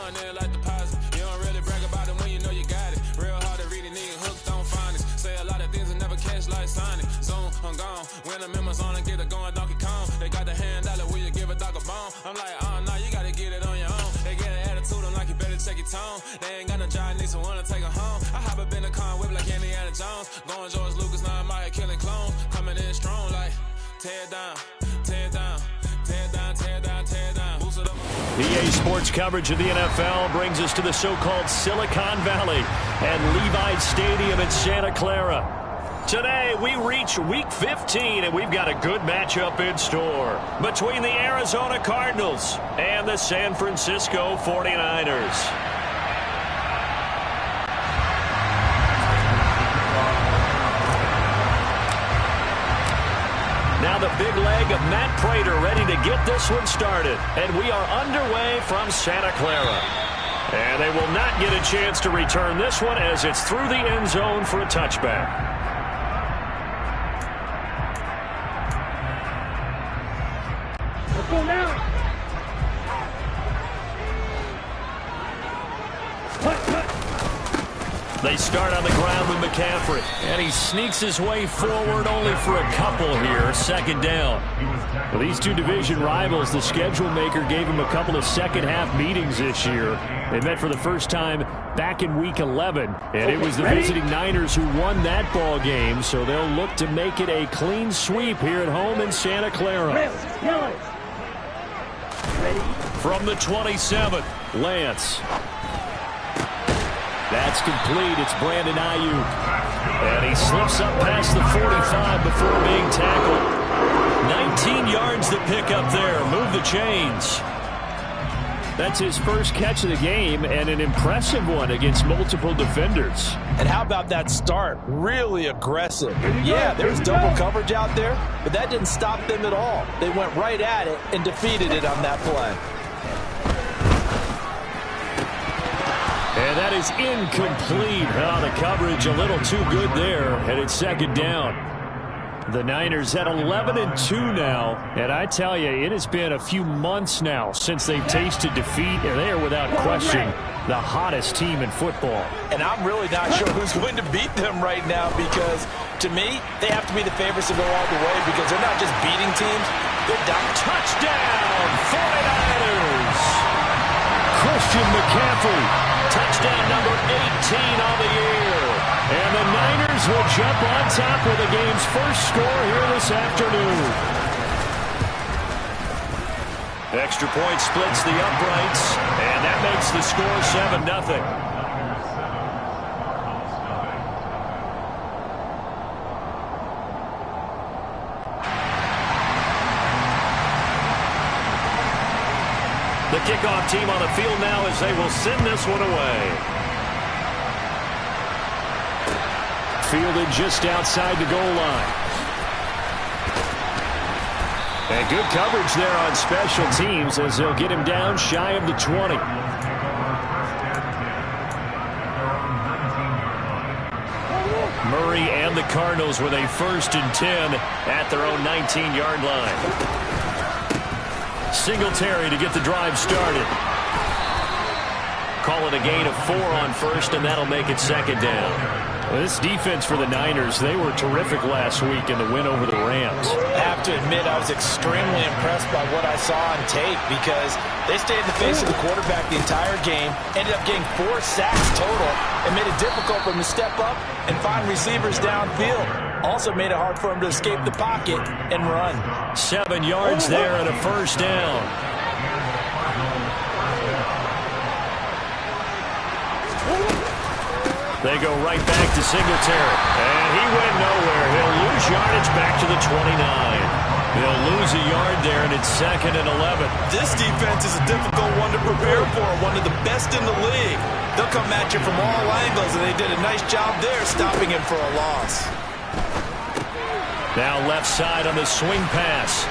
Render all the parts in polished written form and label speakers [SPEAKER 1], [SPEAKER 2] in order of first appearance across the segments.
[SPEAKER 1] going in like deposit. You don't really brag about it when you know you got it. Real hard to read it, nigga hooked on phonics. Say a lot of things and never catch like Sonic. Zone, I'm gone. When I'm in my zone and get it going Donkey Kong. They got the hand dollar, will you give a dog a bone? I'm like, oh no, you gotta get it on your own. They get an attitude, I'm like, you better check your tone. They ain't got no job, need someone to take her home. I hop up in the car and whip like Indiana Jones. Going George Lucas, now I'm out here killing clones. Coming in strong like, tear down, tear down, tear down, tear down, tear down. Boost it up.
[SPEAKER 2] EA Sports coverage of the NFL brings us to the so-called Silicon Valley and Levi's Stadium in Santa Clara. Today, we reach Week 15, and we've got a good matchup in store between the Arizona Cardinals and the San Francisco 49ers. Now the big leg of Matt Prater ready to get this one started. And we are underway from Santa Clara. And they will not get a chance to return this one as it's through the end zone for a touchback.
[SPEAKER 3] Let's go now.
[SPEAKER 2] They start on the ground with McCaffrey. And he sneaks his way forward only for a couple here. Second down. For these two division rivals, the schedule maker gave him a couple of second-half meetings this year. They met for the first time back in Week 11. And it was the visiting Niners who won that ball game. So they'll look to make it a clean sweep here at home in Santa Clara. From the 27th, Lance. That's complete. It's Brandon Ayuk. And he slips up past the 45 before being tackled. 19 yards to pick up there. Move the chains. That's his first catch of the game, and an impressive one against multiple defenders.
[SPEAKER 4] And how about that start? Really aggressive. Yeah, there was double coverage out there, but that didn't stop them at all. They went right at it and defeated it on that play.
[SPEAKER 2] And that is incomplete. Oh, the coverage a little too good there, and it's second down. The Niners at 11-2 now, and I tell you, it has been a few months now since they've tasted defeat, and they are without question the hottest team in football.
[SPEAKER 4] And I'm really not sure who's going to beat them right now because, to me, they have to be the favorites to go all the way because they're not just beating teams, they're down.
[SPEAKER 2] Touchdown, 49ers! Christian McCaffrey. Touchdown number 18 on the year. And the Niners will jump on top with the game's first score here this afternoon. Extra point splits the uprights, and that makes the score 7-0. The kickoff team on the field now as they will send this one away. Fielded just outside the goal line. And good coverage there on special teams as they'll get him down shy of the 20. Murray and the Cardinals with a 1st and 10 at their own 19-yard line. Singletary to get the drive started. Call it a gain of 4 on first, and that'll make it second down. This defense for the Niners, they were terrific last week in the win over the Rams.
[SPEAKER 4] I have to admit, I was extremely impressed by what I saw on tape because they stayed in the face of the quarterback the entire game, ended up getting 4 sacks total, and made it difficult for him to step up and find receivers downfield. Also made it hard for him to escape the pocket and run.
[SPEAKER 2] 7 yards there and a first down. They go right back to Singletary. And he went nowhere. He'll lose yardage back to the 29. He'll lose a yard there, and it's 2nd and 11.
[SPEAKER 4] This defense is a difficult one to prepare for, one of the best in the league. They'll come at you from all angles, and they did a nice job there stopping him for a loss.
[SPEAKER 2] Now left side on the swing pass.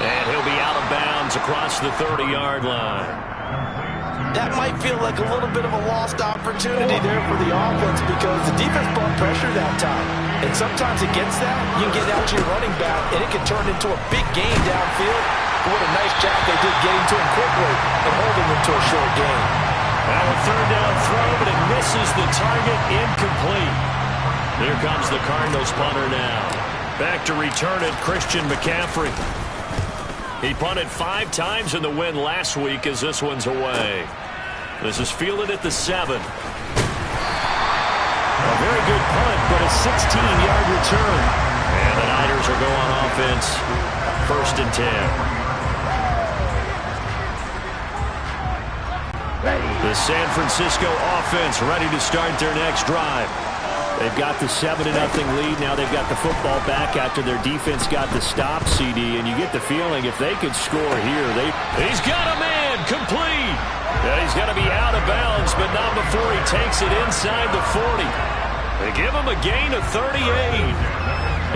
[SPEAKER 2] And he'll be out of bounds across the 30-yard line.
[SPEAKER 4] That might feel like a little bit of a lost opportunity there for the offense because the defense brought pressure that time. And sometimes against that, you can get out to your running back, and it can turn into a big game downfield. But what a nice job they did getting to him quickly and holding him to a short game.
[SPEAKER 2] misses the target, incomplete. Here comes the Cardinals punter now. Back to return it, Christian McCaffrey. He punted 5 times in the win last week as this one's away. This is fielded at the 7. A very good punt, but a 16-yard return. And the Niners are going on offense. 1st and 10. The San Francisco offense ready to start their next drive. They've got the 7-0 lead. Now they've got the football back after their defense got the stop, CD. And you get the feeling if they could score here, he's got a man, complete. Yeah, he's got to be out of bounds, but not before he takes it inside the 40. They give him a gain of 38.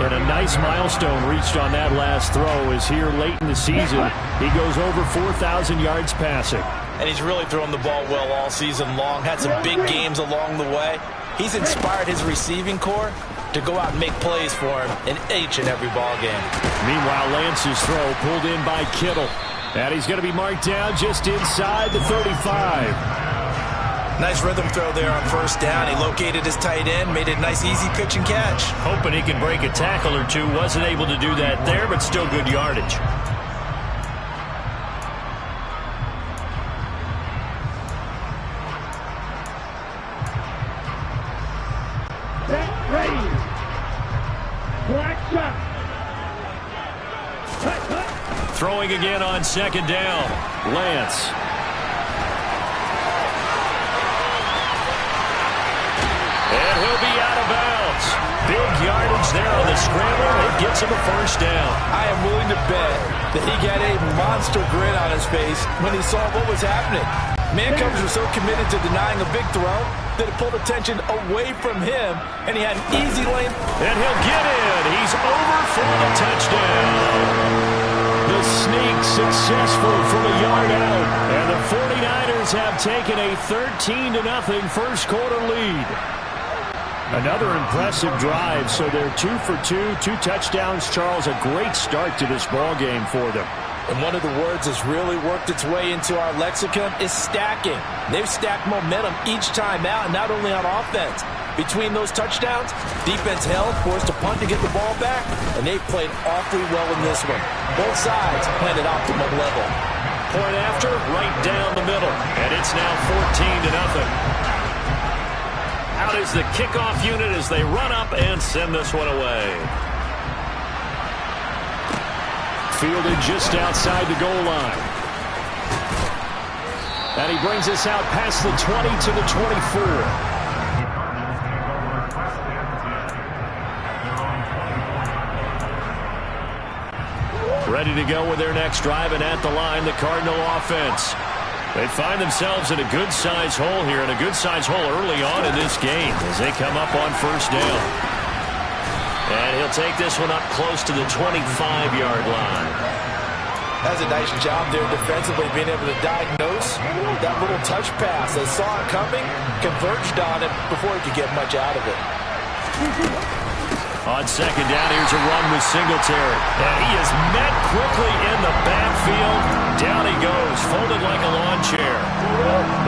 [SPEAKER 2] And a nice milestone reached on that last throw is here late in the season. He goes over 4,000 yards passing.
[SPEAKER 4] And he's really thrown the ball well all season long. Had some big games along the way. He's inspired his receiving corps to go out and make plays for him in each and every ball game.
[SPEAKER 2] Meanwhile, Lance's throw pulled in by Kittle. And he's going to be marked down just inside the 35.
[SPEAKER 4] Nice rhythm throw there on 1st down. He located his tight end, made it a nice easy pitch and catch.
[SPEAKER 2] Hoping he can break a tackle or two. Wasn't able to do that there, but still good yardage.
[SPEAKER 3] Ready. Black shot.
[SPEAKER 2] Throwing again on 2nd down. Lance. And he'll be out of bounds. Big yardage there on the scramble. It gets him a 1st down.
[SPEAKER 4] I am willing to bet that he got a monster grin on his face when he saw what was happening. Man coverage was so committed to denying a big throw that it pulled attention away from him, and he had an easy lane.
[SPEAKER 2] And he'll get in. He's over for the touchdown. The sneak successful from a yard out. And the 49ers have taken a 13-0 first quarter lead. Another impressive drive, so they're 2 for 2, 2 touchdowns. Charles, a great start to this ball game for them.
[SPEAKER 4] And one of the words that's really worked its way into our lexicon is stacking. They've stacked momentum each time out, and not only on offense. Between those touchdowns, defense held, forced a punt to get the ball back, and they played awfully well in this one. Both sides playing at optimum level.
[SPEAKER 2] Point after, right down the middle, and it's now 14-0. Out is the kickoff unit as they run up and send this one away. Fielded just outside the goal line. And he brings us out past the 20 to the 24. Ready to go with their next drive, and at the line, the Cardinal offense. They find themselves in a good-sized hole here, and a good-sized hole early on in this game as they come up on 1st down. And he'll take this one up close to the 25-yard line.
[SPEAKER 4] That's a nice job there defensively, being able to diagnose that little touch pass. They saw it coming, converged on it before he could get much out of it.
[SPEAKER 2] On 2nd down, here's a run with Singletary. And he is met quickly in the backfield. Down he goes, folded like a lawn chair.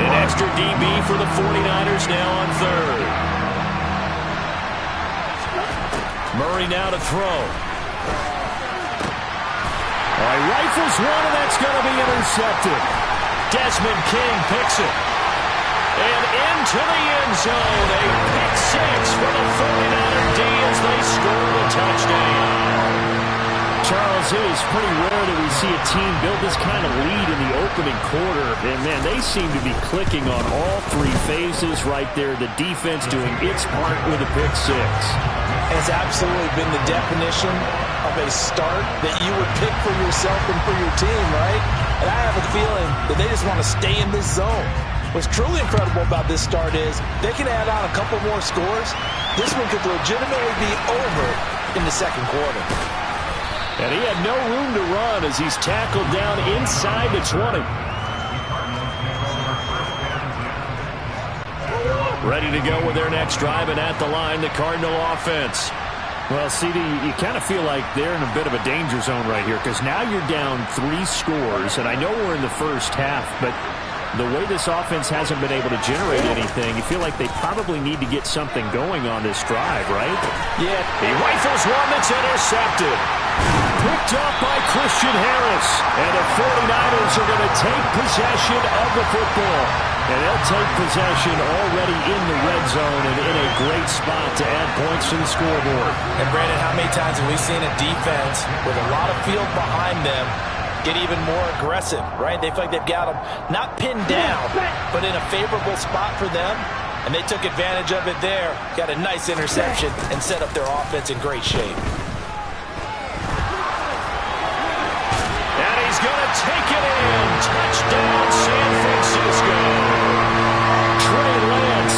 [SPEAKER 2] An extra DB for the 49ers now on 3rd. Murray now to throw. All right, rifles one, and that's going to be intercepted. Desmond King picks it. And into the end zone, a pick 6 for the 49er D as they score the touchdown. Charles, it is pretty rare that we see a team build this kind of lead in the opening quarter. And, man, they seem to be clicking on all 3 phases right there. The defense doing its part with a pick 6.
[SPEAKER 4] It's absolutely been the definition of a start that you would pick for yourself and for your team, right? And I have a feeling that they just want to stay in this zone. What's truly incredible about this start is they can add on a couple more scores. This one could legitimately be over in the 2nd quarter.
[SPEAKER 2] And he had no room to run as he's tackled down inside the 20. Ready to go with their next drive, and at the line, the Cardinal offense. Well, CD, you kind of feel like they're in a bit of a danger zone right here because now you're down 3 scores, and I know we're in the first half, but the way this offense hasn't been able to generate anything, you feel like they probably need to get something going on this drive, right?
[SPEAKER 4] Yeah.
[SPEAKER 2] He rifles one that's intercepted. Picked up by Christian Harris. And the 49ers are going to take possession of the football. And they'll take possession already in the red zone and in a great spot to add points to the scoreboard.
[SPEAKER 4] And Brandon, how many times have we seen a defense with a lot of field behind them get even more aggressive, right? They feel like they've got them not pinned down, but in a favorable spot for them. And they took advantage of it there. Got a nice interception and set up their offense in great shape.
[SPEAKER 2] And he's going to take it in. Touchdown, San Francisco. Trey Lance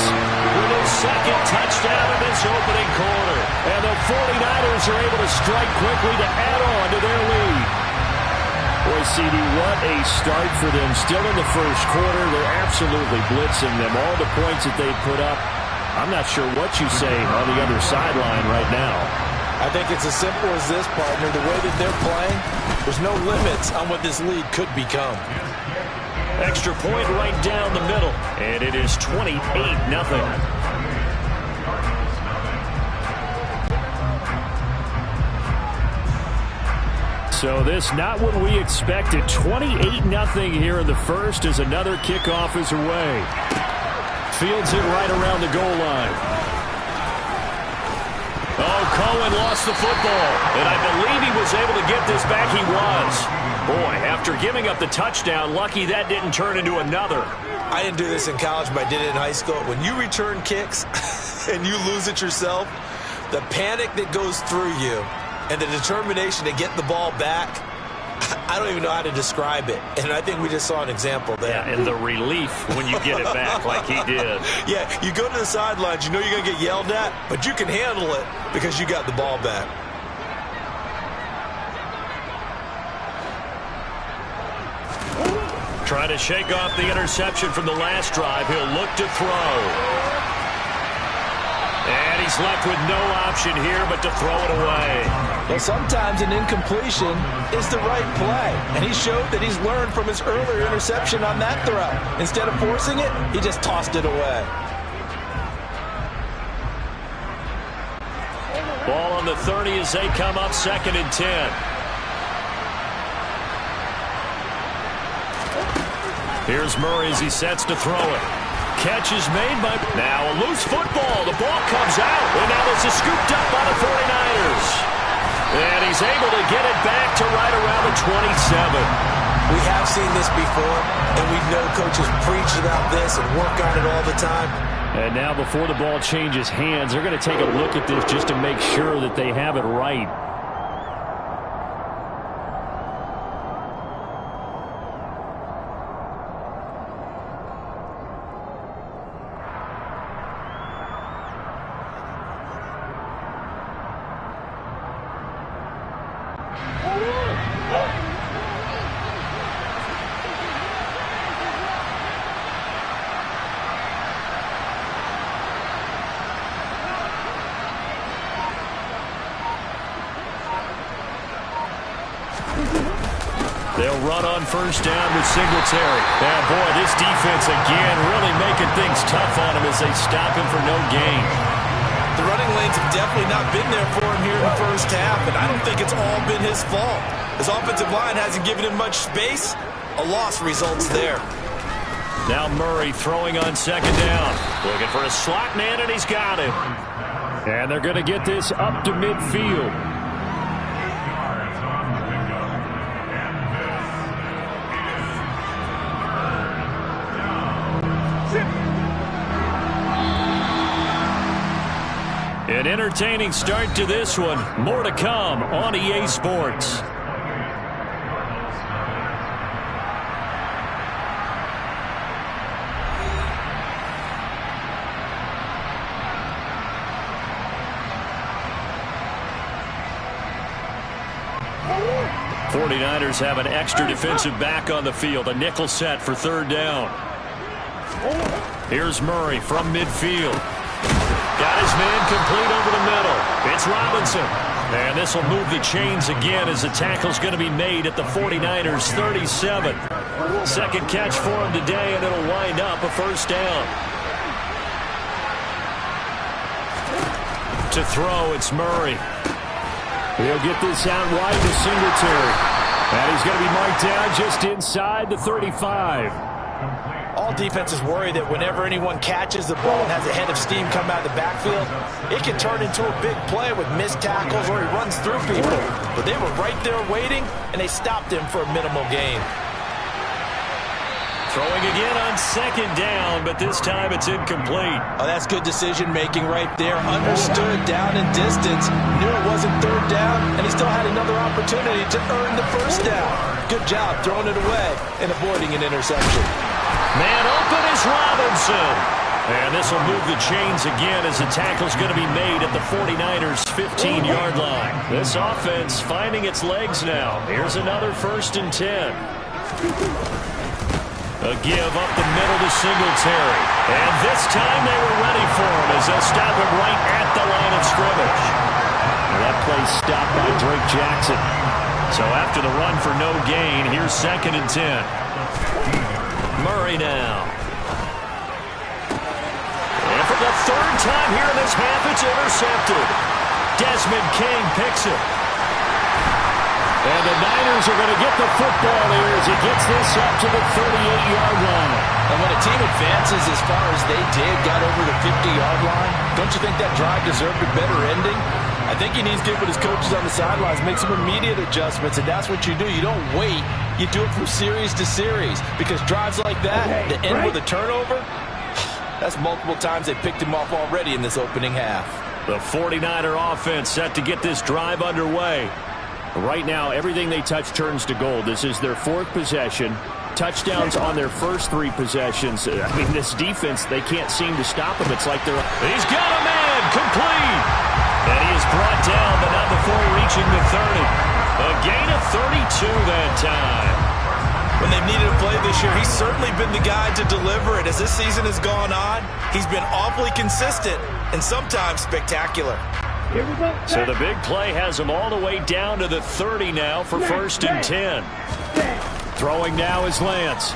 [SPEAKER 2] with his second touchdown in this opening quarter. And the 49ers are able to strike quickly to add on to their lead. Boy, CD, what a start for them. Still in the first quarter. They're absolutely blitzing them. All the points that they put up, I'm not sure what you say on the other sideline right now.
[SPEAKER 4] I think it's as simple as this, partner. The way that they're playing, there's no limits on what this lead could become.
[SPEAKER 2] Extra point right down the middle. And it is 28-0. So this not what we expected. 28-0 here in the first as another kickoff is away. Fields it right around the goal line. Oh, Cohen lost the football. And I believe he was able to get this back. He was. Boy, after giving up the touchdown, lucky that didn't turn into another.
[SPEAKER 4] I didn't do this in college, but I did it in high school. When you return kicks and you lose it yourself, the panic that goes through you and the determination to get the ball back, I don't even know how to describe it. And I think we just saw an example there.
[SPEAKER 2] Yeah, and the relief when you get it back like he did.
[SPEAKER 4] Yeah, you go to the sidelines, you know you're going to get yelled at, but you can handle it because you got the ball back.
[SPEAKER 2] Trying to shake off the interception from the last drive. He'll look to throw. And he's left with no option here but to throw it away.
[SPEAKER 4] Well, sometimes an incompletion is the right play. And he showed that he's learned from his earlier interception on that throw. Instead of forcing it, he just tossed it away.
[SPEAKER 2] Ball on the 30 as they come up 2nd and 10. Here's Murray as he sets to throw it. Catch is made by... Now a loose football. The ball comes out. And now this is scooped up by the 49ers. And he's able to get it back to right around the 27.
[SPEAKER 4] We have seen this before, and we know coaches preach about this and work on it all the time.
[SPEAKER 2] And now before the ball changes hands, they're going to take a look at this just to make sure that they have it right. They'll run on first down with Singletary. And boy, this defense again really making things tough on him as they stop him for no gain.
[SPEAKER 4] The running lanes have definitely not been there for him here in the first half, and I don't think it's all been his fault. His offensive line hasn't given him much space. A loss results there.
[SPEAKER 2] Now Murray throwing on 2nd down. Looking for a slot man, and he's got him. And they're going to get this up to midfield. An entertaining start to this one. More to come on EA Sports. '49ers have an extra defensive back on the field. A nickel set for 3rd down. Here's Murray from midfield. Got his man complete over the middle. It's Robinson. And this will move the chains again as the tackle's going to be made at the 49ers 37. Second catch for him today, and it'll wind up a first down. To throw, it's Murray. He'll get this out wide to Singletary. And he's going to be marked down just inside the 35.
[SPEAKER 4] All defenses worry that whenever anyone catches the ball and has a head of steam come out of the backfield, it can turn into a big play with missed tackles or he runs through people. But they were right there waiting, and they stopped him for a minimal gain.
[SPEAKER 2] Throwing again on second down, but this time it's incomplete.
[SPEAKER 4] Oh, that's good decision-making right there. Understood down and distance. Knew it wasn't third down, and he still had another opportunity to earn the first down. Good job throwing it away and avoiding an interception.
[SPEAKER 2] Man open is Robinson. And this will move the chains again as the tackle's going to be made at the 49ers' 15-yard line. This offense finding its legs now. Here's another 1st and 10. A give up the middle to Singletary. And this time they were ready for him as they'll stop him right at the line of scrimmage. And that play stopped by Drake Jackson. So after the run for no gain, here's 2nd and 10. Murray now. And for the 3rd time here in this half, it's intercepted. Desmond King picks it. And the Niners are going to get the football here as he gets this up to the 38-yard line.
[SPEAKER 4] And when a team advances as far as they did, got over the 50-yard line, don't you think that drive deserved a better ending? I think he needs to get with his coaches on the sidelines, make some immediate adjustments, and that's what you do. You don't wait. You do it from series to series, because drives like that, to end with a turnover, that's multiple times they picked him off already in this opening half.
[SPEAKER 2] The 49er offense set to get this drive underway. Right now, everything they touch turns to gold. This is their 4th possession. Touchdowns on their first 3 possessions. I mean, this defense, they can't seem to stop him. It's like they're... He's got a man! Complete! And he is brought down, but not before reaching the 30. A gain of 32 that time.
[SPEAKER 4] When they've needed a play this year, he's certainly been the guy to deliver it. As this season has gone on, he's been awfully consistent and sometimes spectacular.
[SPEAKER 2] So the big play has him all the way down to the 30 now for 1st and 10. Throwing now is Lance.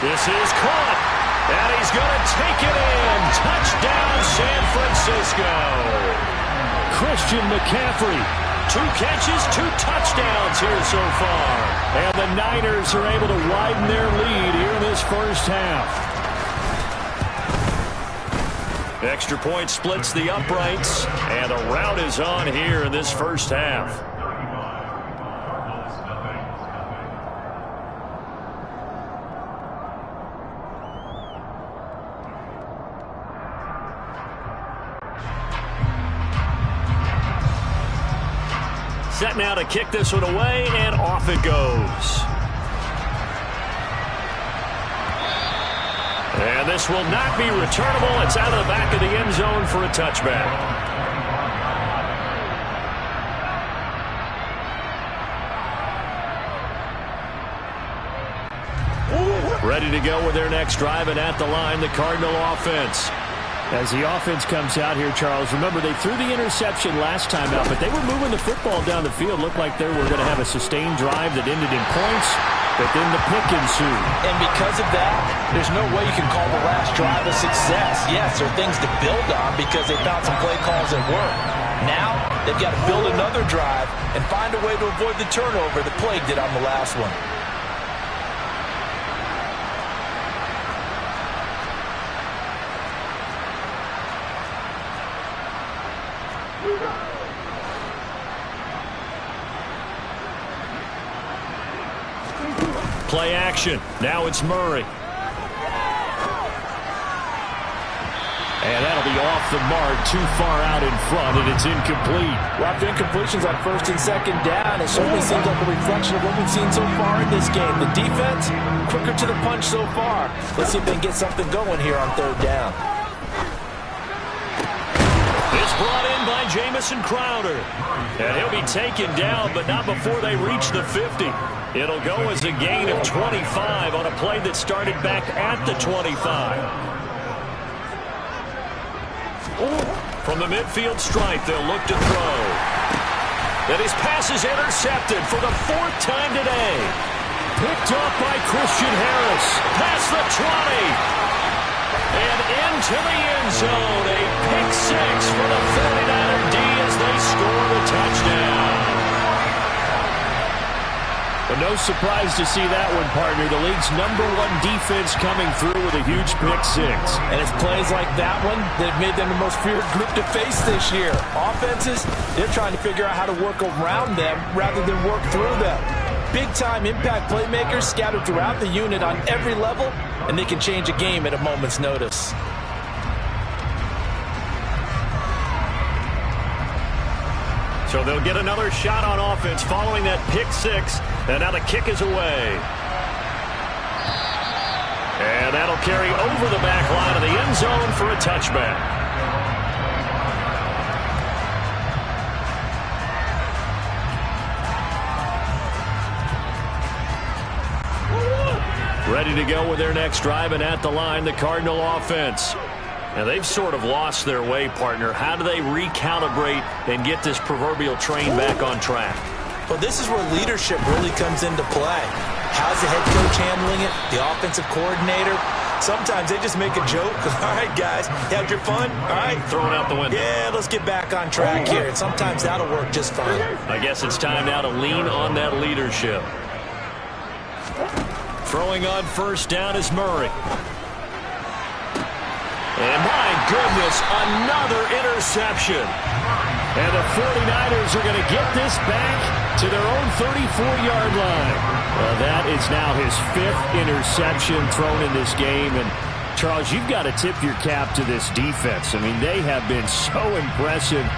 [SPEAKER 2] This is caught. And he's going to take it in. Touchdown, San Francisco. Christian McCaffrey. 2 catches, 2 touchdowns here so far. And the Niners are able to widen their lead here in this first half. Extra point splits the uprights, and the rout is on here in this first half. Set now to kick this one away, and off it goes. And this will not be returnable. It's out of the back of the end zone for a touchback. Ready to go with their next drive, and at the line, the Cardinal offense. As the offense comes out here, Charles, remember they threw the interception last time out, but they were moving the football down the field. Looked like they were going to have a sustained drive that ended in points, but then the pick ensued.
[SPEAKER 4] And because of that, there's no way you can call the last drive a success. Yes, there are things to build on because they found some play calls that work. Now, they've got to build another drive and find a way to avoid the turnover that plagued it on the last one.
[SPEAKER 2] Play action. Now it's Murray. And that'll be off the mark, too far out in front, and it's incomplete.
[SPEAKER 4] Well, after incompletions on 1st and 2nd down, it certainly seems like a reflection of what we've seen so far in this game. The defense, quicker to the punch so far. Let's see if they can get something going here on 3rd down.
[SPEAKER 2] It's brought in by Jamison Crowder. And he'll be taken down, but not before they reach the 50. It'll go as a gain of 25 on a play that started back at the 25. From the midfield stripe, they'll look to throw. And his pass is intercepted for the 4th time today. Picked up by Christian Harris. Past the 20. And into the end zone. A pick 6 for the 49er D as they score the touchdown. But no surprise to see that one, partner. The league's #1 defense coming through with a huge pick 6.
[SPEAKER 4] And it's plays like that one that have made them the most feared group to face this year. Offenses, they're trying to figure out how to work around them rather than work through them. Big-time impact playmakers scattered throughout the unit on every level, and they can change a game at a moment's notice.
[SPEAKER 2] So they'll get another shot on offense following that pick 6. And now the kick is away. And that'll carry over the back line of the end zone for a touchback. Ready to go with their next drive, and at the line, the Cardinal offense. Now, they've sort of lost their way, partner. How do they recalibrate and get this proverbial train back on track?
[SPEAKER 4] Well, this is where leadership really comes into play. How's the head coach handling it? The offensive coordinator? Sometimes they just make a joke. All right, guys, you had your fun? All right.
[SPEAKER 2] Throw it out the window.
[SPEAKER 4] Yeah, let's get back on track here. And sometimes that'll work just fine.
[SPEAKER 2] I guess it's time now to lean on that leadership. Throwing on first down is Murray. And my goodness, another interception. And the 49ers are going to get this back to their own 34-yard line. That is now his 5th interception thrown in this game. And, Charles, you've got to tip your cap to this defense. I mean, they have been so impressive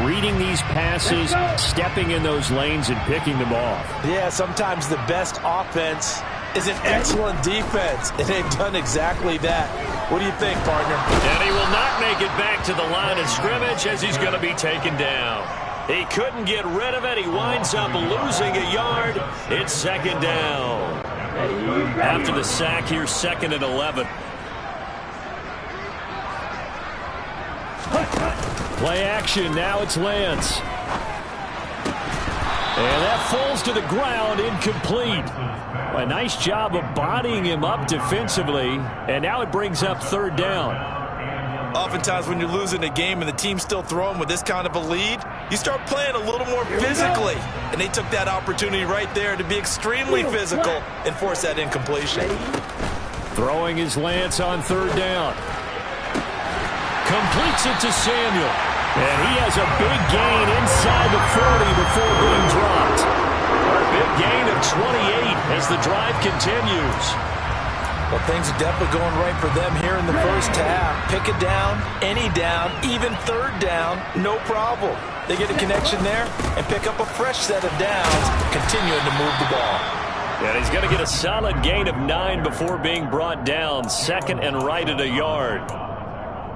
[SPEAKER 2] reading these passes, stepping in those lanes, and picking them off.
[SPEAKER 4] Yeah, sometimes the best offense is an excellent defense, and they've done exactly that. What do you think, partner?
[SPEAKER 2] And he will not make it back to the line of scrimmage as he's going to be taken down. He couldn't get rid of it. He winds up losing a yard. It's 2nd down. After the sack, here's 2nd and 11. Play action. Now it's Lance. And that falls to the ground, incomplete. A nice job of bodying him up defensively, and now it brings up 3rd down.
[SPEAKER 4] Oftentimes when you're losing a game and the team's still throwing with this kind of a lead, you start playing a little more physically. And they took that opportunity right there to be extremely physical and force that incompletion.
[SPEAKER 2] Throwing is Lance on 3rd down. Completes it to Samuel. And he has a big gain inside the 40 before being dropped. A big gain of 28 as the drive continues.
[SPEAKER 4] Well, things are definitely going right for them here in the first half. Pick it down, any down, even 3rd down, no problem. They get a connection there and pick up a fresh set of downs, continuing to move the ball.
[SPEAKER 2] And he's going to get a solid gain of 9 before being brought down. 2nd and right at a yard.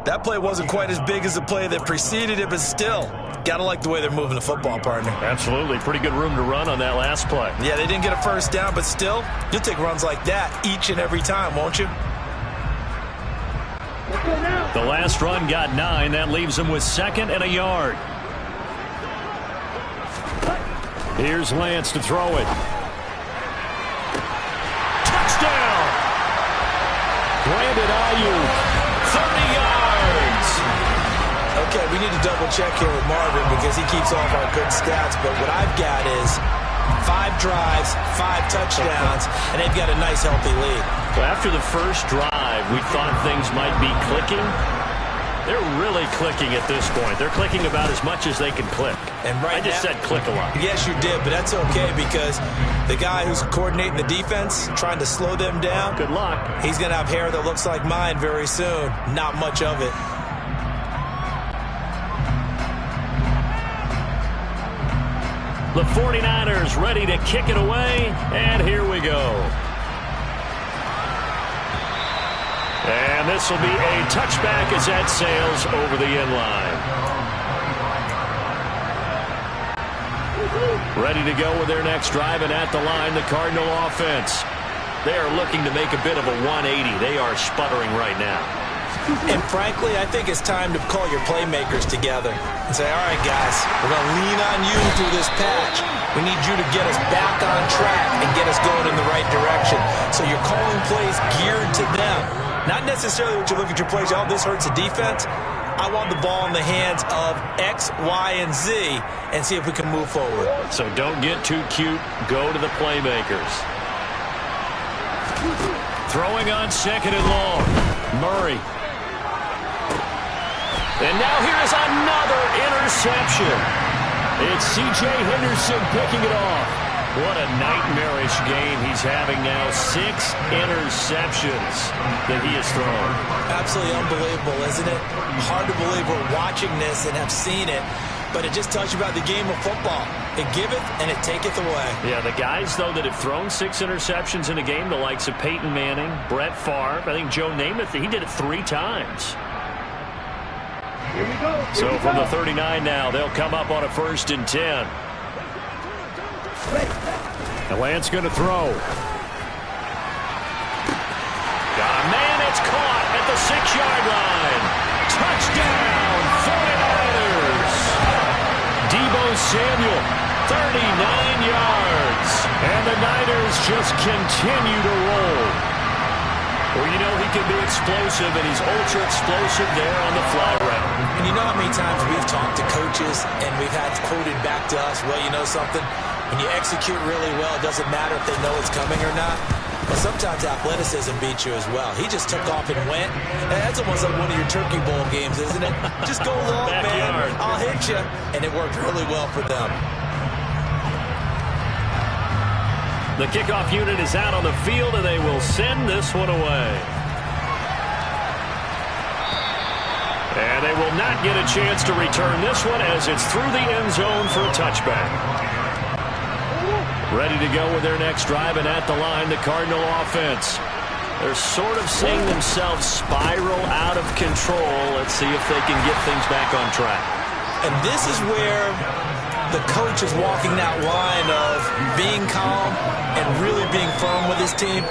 [SPEAKER 4] That play wasn't quite as big as the play that preceded it, but still, got to like the way they're moving the football, partner.
[SPEAKER 2] Absolutely. Pretty good room to run on that last play.
[SPEAKER 4] Yeah, they didn't get a first down, but still, you'll take runs like that each and every time, won't you?
[SPEAKER 2] The last run got 9. That leaves them with 2nd and a yard. Here's Lance to throw it. Touchdown! Brandon Ayuk. 30 yards.
[SPEAKER 4] Okay, we need to double check here with Marvin because he keeps off our good stats, but what I've got is 5 drives, 5 touchdowns, and they've got a nice healthy lead.
[SPEAKER 2] Well, after the first drive, we thought things might be clicking. They're really clicking at this point. They're clicking about as much as they can click.
[SPEAKER 4] And right
[SPEAKER 2] I just said click a lot.
[SPEAKER 4] Yes, you did, but that's okay because the guy who's coordinating the defense, trying to slow them down,
[SPEAKER 2] good luck.
[SPEAKER 4] He's going to have hair that looks like mine very soon. Not much of it.
[SPEAKER 2] The 49ers ready to kick it away, and here we go. And this will be a touchback as that sails over the end line. Ready to go with their next drive, and at the line, the Cardinal offense. They are looking to make a bit of a 180. They are sputtering right now.
[SPEAKER 4] And frankly, I think it's time to call your playmakers together and say, all right, guys, we're going to lean on you through this patch. We need you to get us back on track and get us going in the right direction. So you're calling plays geared to them. Not necessarily what you look at your plays, oh, this hurts the defense. I want the ball in the hands of X, Y, and Z and see if we can move forward.
[SPEAKER 2] So don't get too cute. Go to the playmakers. Throwing on second and long. Murray. And now here's another interception. It's C.J. Henderson picking it off. What a nightmarish game he's having now. 6 interceptions that he has thrown.
[SPEAKER 4] Absolutely unbelievable, isn't it? Hard to believe we're watching this and have seen it, but it just tells you about the game of football. It giveth and it taketh away.
[SPEAKER 2] Yeah, the guys, though, that have thrown 6 interceptions in a game, the likes of Peyton Manning, Brett Favre, I think Joe Namath, he did it 3 times.
[SPEAKER 3] Here we go.
[SPEAKER 2] So from the 39 now, they'll come up on a 1st and 10. And Lance going to throw. Got a man, it's caught at the 6-yard line. Touchdown, 49ers. Deebo Samuel, 39 yards. And the Niners just continue to roll. Well, you know he can be explosive, and he's ultra-explosive there on the fly route.
[SPEAKER 4] And you know how many times we've talked to coaches and we've had quoted back to us, well, you know something? When you execute really well, it doesn't matter if they know it's coming or not. But sometimes athleticism beats you as well. He just took off and went. And that's almost like one of your Turkey Bowl games, isn't it? Just go long, man. I'll hit you. And it worked really well for them.
[SPEAKER 2] The kickoff unit is out on the field, and they will send this one away. And they will not get a chance to return this one as it's through the end zone for a touchback. Ready to go with their next drive, and at the line, the Cardinal offense. They're sort of seeing themselves spiral out of control. Let's see if they can get things back on track.
[SPEAKER 4] And this is where the coach is walking that line of being calm and really being firm with his team.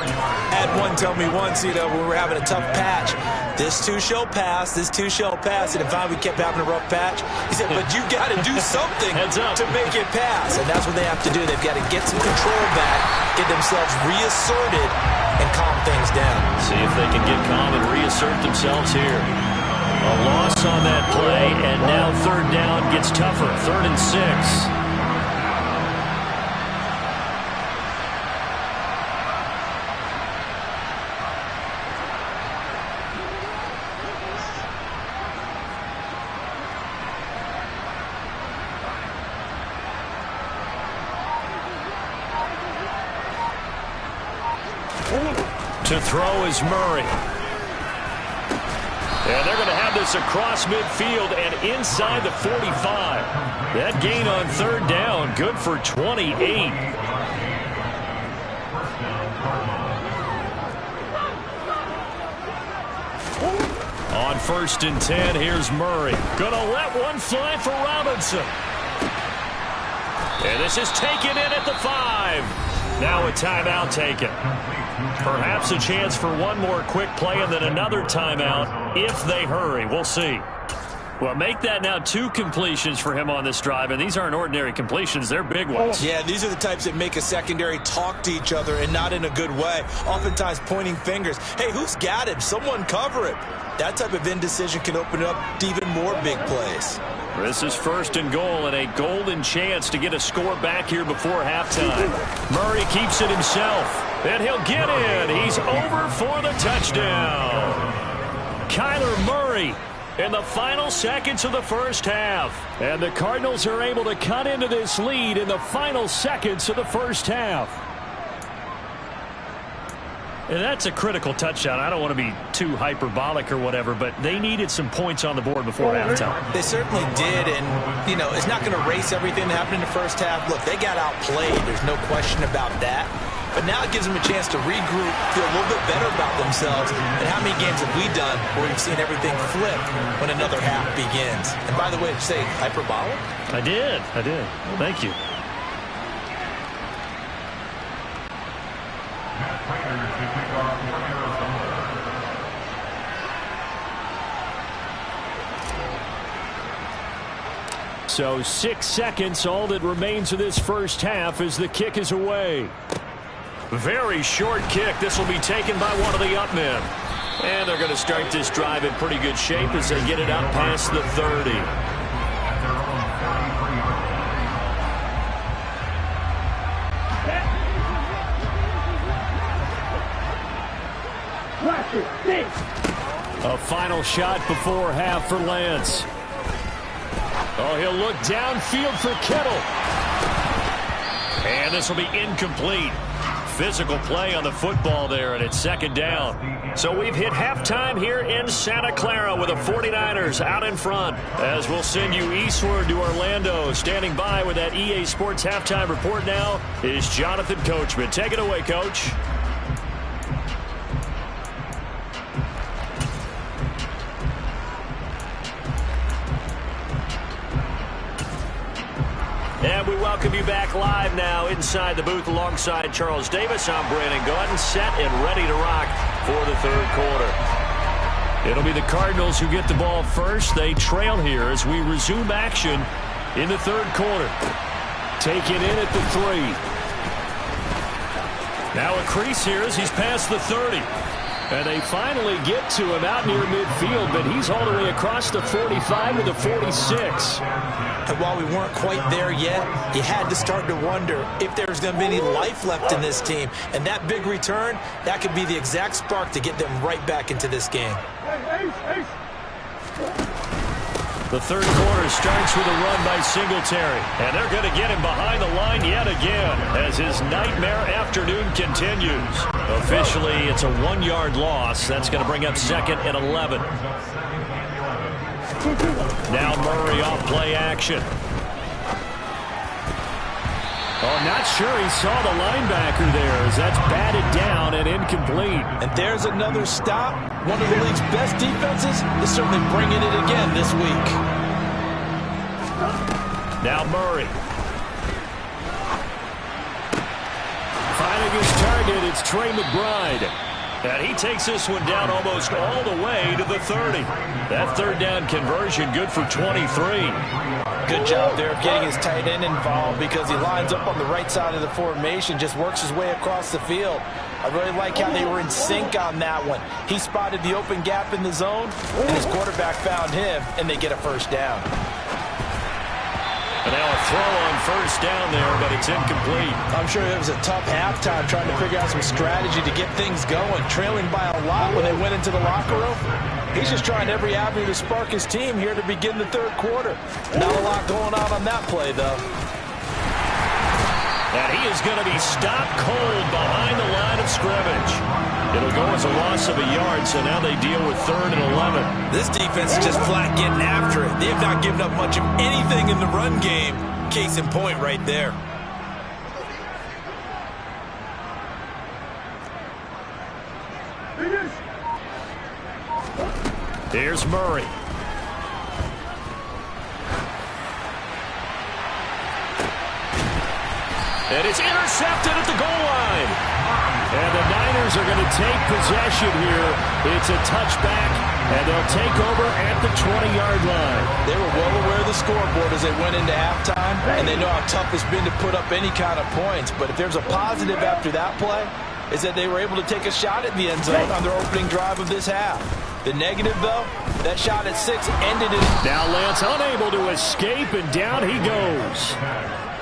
[SPEAKER 4] Had one tell me once, you know, when we were having a tough patch, this too shall pass, this too shall pass. And if we kept having a rough patch, he said, but you got to do something to make it pass. And that's what they have to do. They've got to get some control back, get themselves reasserted, and calm things down.
[SPEAKER 2] See if they can get calm and reassert themselves here. A loss on that play, and now 3rd down gets tougher. 3rd and 6. To throw is Murray. And they're going to have this across midfield and inside the 45. That gain on 3rd down, good for 28. On 1st and 10, here's Murray. Going to let one fly for Robinson. And this is taken in at the 5. Now a timeout taken. Perhaps a chance for one more quick play and then another timeout if they hurry. We'll see. Well, make that now 2 completions for him on this drive, and these aren't ordinary completions. They're big ones.
[SPEAKER 4] Yeah, these are the types that make a secondary talk to each other and not in a good way. Oftentimes pointing fingers. Hey, who's got him? Someone cover it. That type of indecision can open up to even more big plays.
[SPEAKER 2] This is 1st and goal and a golden chance to get a score back here before halftime. Murray keeps it himself, and he'll get in. He's over for the touchdown. Kyler Murray in the final seconds of the 1st half. And the Cardinals are able to cut into this lead in the final seconds of the 1st half. And that's a critical touchdown. I don't want to be too hyperbolic or whatever, but they needed some points on the board before halftime.
[SPEAKER 4] They certainly did, and, you know, it's not going to erase everything that happened in the 1st half. Look, they got outplayed. There's no question about that. But now it gives them a chance to regroup, feel a little bit better about themselves. And how many games have we done where we've seen everything flip when another half begins? And by the way, did you say hyperbolic?
[SPEAKER 2] I did. Thank you. So 6 seconds, all that remains of this first half as the kick is away. Very short kick. This will be taken by one of the up men. And they're going to start this drive in pretty good shape as they get it out past the 30. A final shot before half for Lance. Oh, he'll look downfield for Kittle. And this will be incomplete. Physical play on the football there, and it's second down. So we've hit halftime here in Santa Clara with the 49ers out in front. As we'll send you eastward to Orlando. Standing by with that EA Sports halftime report now is Jonathan Coachman. Take it away, Coach. And we welcome you back live now inside the booth alongside Charles Davis. I'm Brandon Gaudin, set and ready to rock for the third quarter. It'll be the Cardinals who get the ball first. They trail here as we resume action in the third quarter. Taken in at the 3. Now a crease here as he's past the 30. And they finally get to him out near midfield, but he's all the way across the 45 to the 46.
[SPEAKER 4] And while we weren't quite there yet, you had to start to wonder if there's going to be any life left in this team. And that big return, that could be the exact spark to get them right back into this game.
[SPEAKER 2] The third quarter starts with a run by Singletary. And they're going to get him behind the line yet again as his nightmare afternoon continues. Officially, it's a 1-yard loss. That's going to bring up second and 11. Now Murray off play action. Oh, not sure he saw the linebacker there as that's batted down and incomplete.
[SPEAKER 4] And there's another stop. One of the league's best defenses is certainly bringing it again this week.
[SPEAKER 2] Now Murray. Finding his target, it's Trey McBride. And he takes this one down almost all the way to the 30. That third down conversion good for 23.
[SPEAKER 4] Good job there of getting his tight end involved because he lines up on the right side of the formation, just works his way across the field. I really like how they were in sync on that one. He spotted the open gap in the zone, and his quarterback found him, and they get a first down.
[SPEAKER 2] And now a throw on first down there, but it's incomplete.
[SPEAKER 4] I'm sure it was a tough halftime trying to figure out some strategy to get things going. Trailing by a lot when they went into the locker room. He's just trying every avenue to spark his team here to begin the third quarter. Not a lot going on that play, though.
[SPEAKER 2] And he is going to be stopped cold behind the line of scrimmage. It'll go as a loss of a yard, so now they deal with 3rd and 11.
[SPEAKER 4] This defense is just flat getting after it. They have not given up much of anything in the run game. Case in point right there.
[SPEAKER 2] Here's Murray. And it's intercepted at the goal line. And the Niners are going to take possession here. It's a touchback, and they'll take over at the 20-yard line.
[SPEAKER 4] They were well aware of the scoreboard as they went into halftime, and they know how tough it's been to put up any kind of points. But if there's a positive after that play, is that they were able to take a shot at the end zone on their opening drive of this half. The negative, though, that shot at 6 ended it.
[SPEAKER 2] Now Lance unable to escape, and down he goes.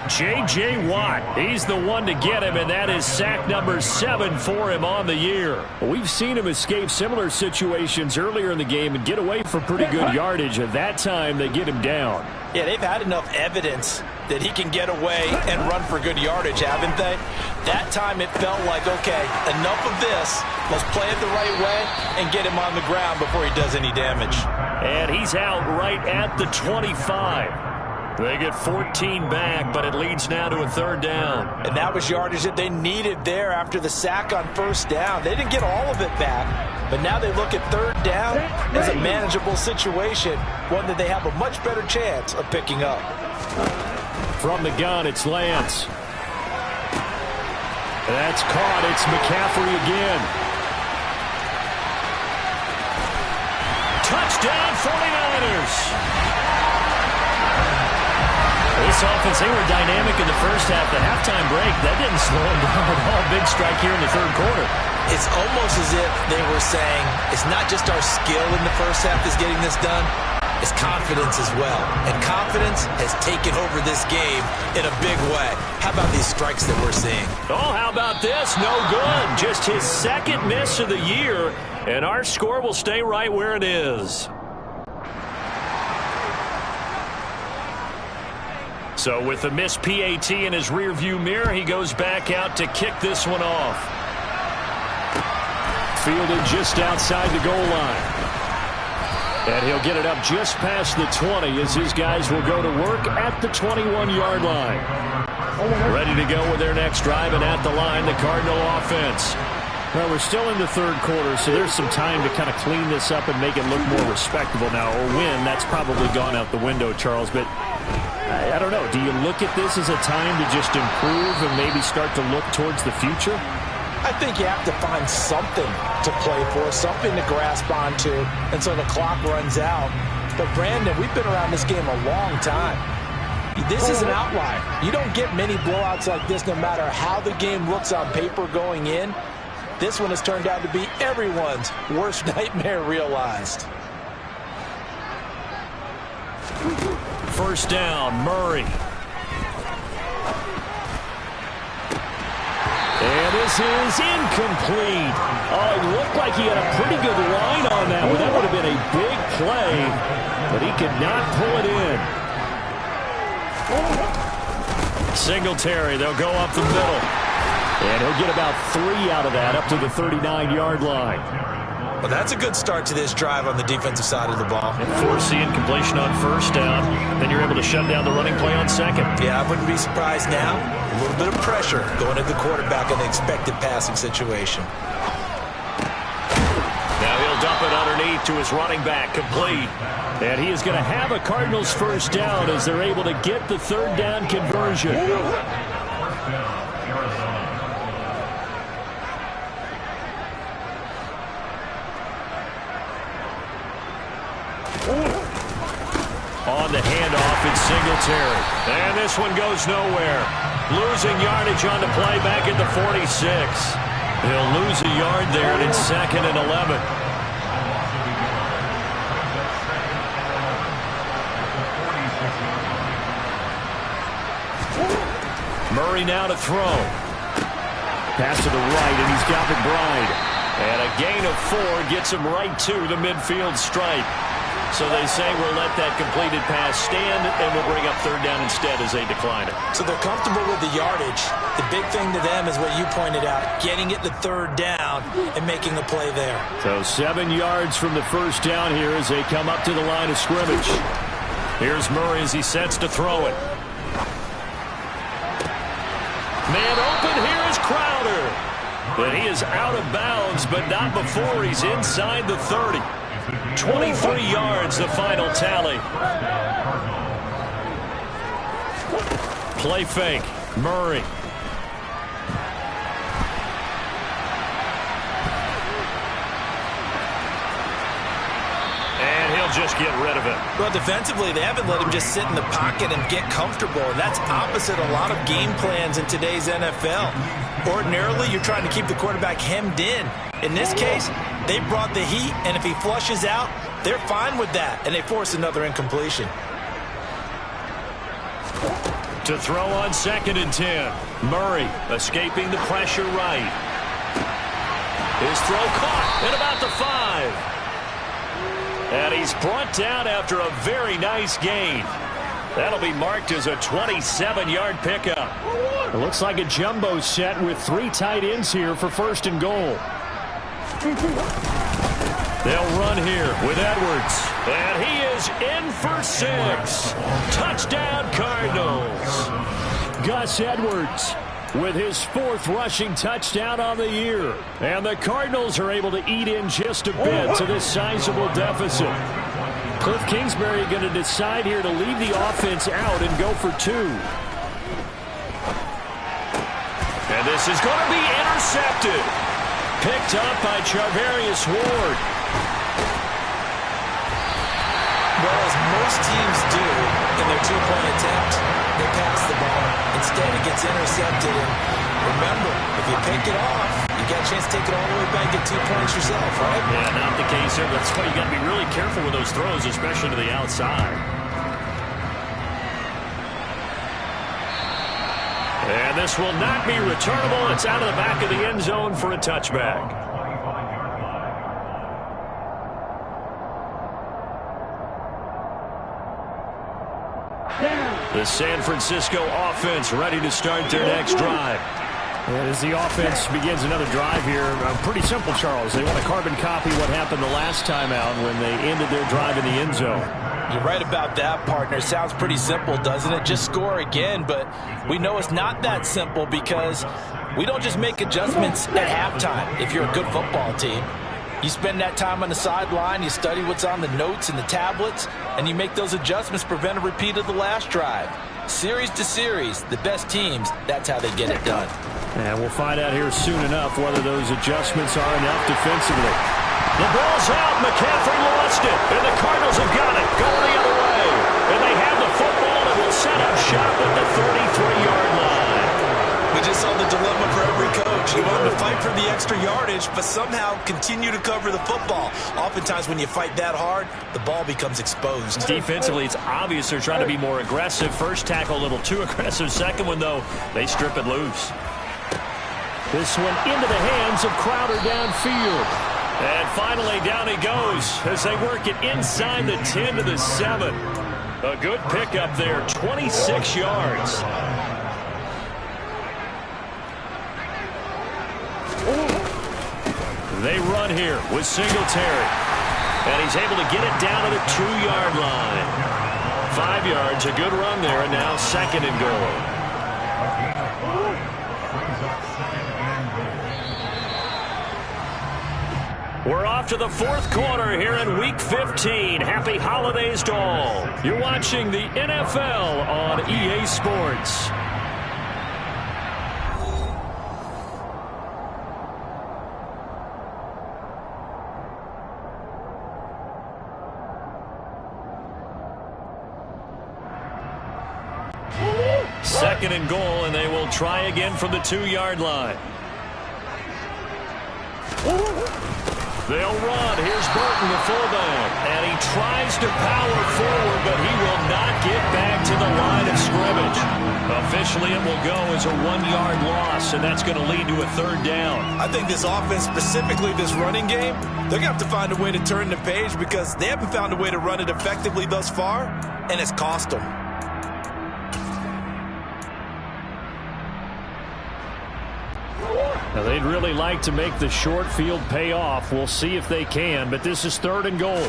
[SPEAKER 2] J.J. Watt, he's the one to get him, and that is sack number 7 for him on the year. We've seen him escape similar situations earlier in the game and get away for pretty good yardage. At that time, they get him down.
[SPEAKER 4] Yeah, they've had enough evidence that he can get away and run for good yardage, haven't they? That time it felt like, okay, enough of this. Let's play it the right way and get him on the ground before he does any damage.
[SPEAKER 2] And he's out right at the 25. They get 14 back, but it leads now to a 3rd down.
[SPEAKER 4] And that was yardage that they needed there after the sack on first down. They didn't get all of it back, but now they look at 3rd down as a manageable situation, one that they have a much better chance of picking up.
[SPEAKER 2] From the gun, it's Lance. That's caught. It's McCaffrey again. Touchdown, 49ers. this offense, they were dynamic in the first half. The halftime break, that didn't slow them down at all. Big strike here in the third quarter.
[SPEAKER 4] It's almost as if they were saying, it's not just our skill in the first half that's getting this done, it's confidence as well. And confidence has taken over this game in a big way. How about these strikes that we're seeing?
[SPEAKER 2] Oh, how about this? No good. Just his second miss of the year, and our score will stay right where it is. So with the missed PAT in his rearview mirror, he goes back out to kick this one off. Fielded just outside the goal line. And he'll get it up just past the 20 as his guys will go to work at the 21-yard line. Ready to go with their next drive, and at the line, the Cardinal offense. Well, we're still in the third quarter, so there's some time to kind of clean this up and make it look more respectable now. Or win, that's probably gone out the window, Charles. But I don't know. Do you look at this as a time to just improve and maybe start to look towards the future?
[SPEAKER 4] I think you have to find something to play for, something to grasp onto, and so the clock runs out. But, Brandon, we've been around this game a long time. This is an outlier. You don't get many blowouts like this no matter how the game looks on paper going in. This one has turned out to be everyone's worst nightmare realized.
[SPEAKER 2] First down, Murray. And this is incomplete. Oh, it looked like he had a pretty good line on that one. That would have been a big play, but he could not pull it in. Singletary, they'll go up the middle. And he'll get about 3 out of that, up to the 39-yard line.
[SPEAKER 4] Well, that's a good start to this drive on the defensive side of the ball.
[SPEAKER 2] And force the incompletion on first down. Then you're able to shut down the running play on second.
[SPEAKER 4] Yeah, I wouldn't be surprised now. A little bit of pressure going at the quarterback in the expected passing situation.
[SPEAKER 2] Now he'll dump it underneath to his running back, complete. And he is going to have a Cardinals first down as they're able to get the third down conversion. On the handoff, it's Singletary. And this one goes nowhere. Losing yardage on the play back at the 46. He'll lose a yard there, and it's 2nd and 11. Murray now to throw. Pass to the right, and he's got McBride. And a gain of 4 gets him right to the midfield stripe. So they say we'll let that completed pass stand, and we'll bring up third down instead as they decline it.
[SPEAKER 4] So they're comfortable with the yardage. The big thing to them is what you pointed out, getting it to third down and making a play there.
[SPEAKER 2] So 7 yards from the first down here as they come up to the line of scrimmage. Here's Murray as he sets to throw it. Man open, here is Crowder. But he is out of bounds, but not before he's inside the 30. 23 yards, the final tally. Play fake, Murray. And he'll just get rid of it.
[SPEAKER 4] Well, defensively, they haven't let him just sit in the pocket and get comfortable. And that's opposite a lot of game plans in today's NFL. Ordinarily, you're trying to keep the quarterback hemmed in. In this case, they brought the heat, and if he flushes out, they're fine with that, and they force another incompletion.
[SPEAKER 2] To throw on 2nd and 10. Murray escaping the pressure right. His throw caught at about the 5. And he's brought down after a very nice gain. That'll be marked as a 27-yard pickup. It looks like a jumbo set with 3 tight ends here for 1st and goal. They'll run here with Edwards. And he is in for 6. Touchdown, Cardinals. Gus Edwards with his 4th rushing touchdown on the year. And the Cardinals are able to eat in just a bit to this sizable deficit. Cliff Kingsbury going to decide here to leave the offense out and go for 2. And this is going to be intercepted. Picked up by Charvarius Ward.
[SPEAKER 4] Well, as most teams do in their 2-point attempt, they pass the ball. Instead, it gets intercepted. And remember, if you pick it off, you got a chance to take it all the way back and get 2 points yourself, right?
[SPEAKER 2] Yeah, not the case here. That's why you got to be really careful with those throws, especially to the outside. And this will not be returnable. It's out of the back of the end zone for a touchback. The San Francisco offense ready to start their next drive. And as the offense begins another drive here, pretty simple, Charles. They want to carbon copy what happened the last time out when they ended their drive in the end zone.
[SPEAKER 4] You're right about that, partner. Sounds pretty simple, doesn't it? Just score again, but we know it's not that simple because we don't just make adjustments at halftime if you're a good football team. You spend that time on the sideline, you study what's on the notes and the tablets, and you make those adjustments to prevent a repeat of the last drive. Series to series, the best teams, that's how they get it done.
[SPEAKER 2] And we'll find out here soon enough whether those adjustments are enough defensively. The ball's out. McCaffrey lost it. And the Cardinals have got it. Going the other way. And they have the football and will set up shop at the 33-yard line.
[SPEAKER 4] We just saw the dilemma for every coach. You want to fight for the extra yardage, but somehow continue to cover the football. Oftentimes when you fight that hard, the ball becomes exposed.
[SPEAKER 2] Defensively, it's obvious they're trying to be more aggressive. First tackle a little too aggressive. Second one, though, they strip it loose. This one into the hands of Crowder downfield. And finally, down he goes as they work it inside the 10 to the 7. A good pickup there, 26 yards. They run here with Singletary. And he's able to get it down to the 2-yard line. 5 yards, a good run there, and now 2nd and goal. We're off to the 4th quarter here in Week 15. Happy holidays to all. You're watching the NFL on EA Sports. Second and goal, and they will try again from the 2-yard line. They'll run. Here's Burton, the fullback. And he tries to power forward, but he will not get back to the line of scrimmage. Officially, it will go as a 1-yard loss, and that's going to lead to a 3rd down.
[SPEAKER 4] I think this offense, specifically this running game, they're going to have to find a way to turn the page because they haven't found a way to run it effectively thus far, and it's cost them.
[SPEAKER 2] Now, they'd really like to make the short field pay off. We'll see if they can, but this is 3rd and goal.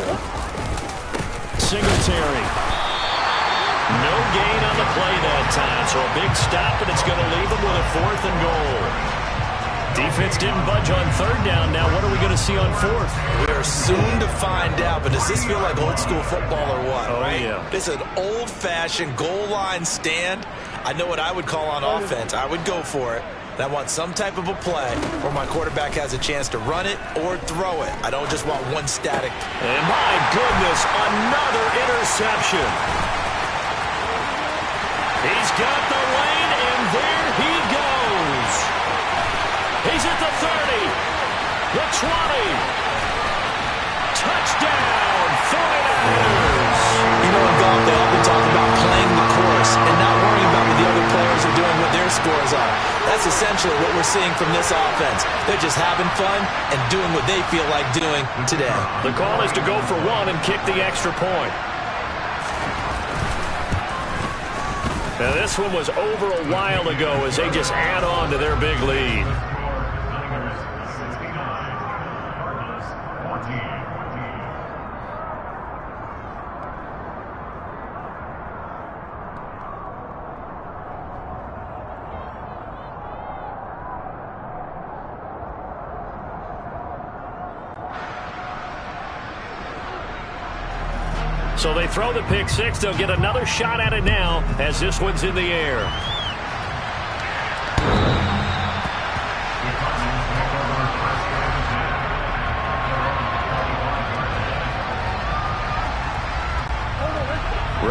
[SPEAKER 2] Singletary. No gain on the play that time, so a big stop, and it's going to leave them with a 4th and goal. Defense didn't budge on 3rd down. Now, what are we going to see on 4th?
[SPEAKER 4] We are soon to find out, but does this feel like old school football or what?
[SPEAKER 2] Oh,
[SPEAKER 4] right?
[SPEAKER 2] Yeah.
[SPEAKER 4] This is an old-fashioned goal line stand. I know what I would call on offense. I would go for it. And I want some type of a play where my quarterback has a chance to run it or throw it. I don't just want one static.
[SPEAKER 2] And my goodness, another interception. He's got the lane, and there he goes. He's at the 30, the 20. Touchdown, 49ers.
[SPEAKER 4] You know, in golf, they often talk about playing the course and not worrying about what the other players are doing, what their scores are. That's essentially what we're seeing from this offense. They're just having fun and doing what they feel like doing today.
[SPEAKER 2] The call is to go for 1 and kick the extra point. Now, this one was over a while ago as they just add on to their big lead. So they throw the pick 6. They'll get another shot at it now as this one's in the air.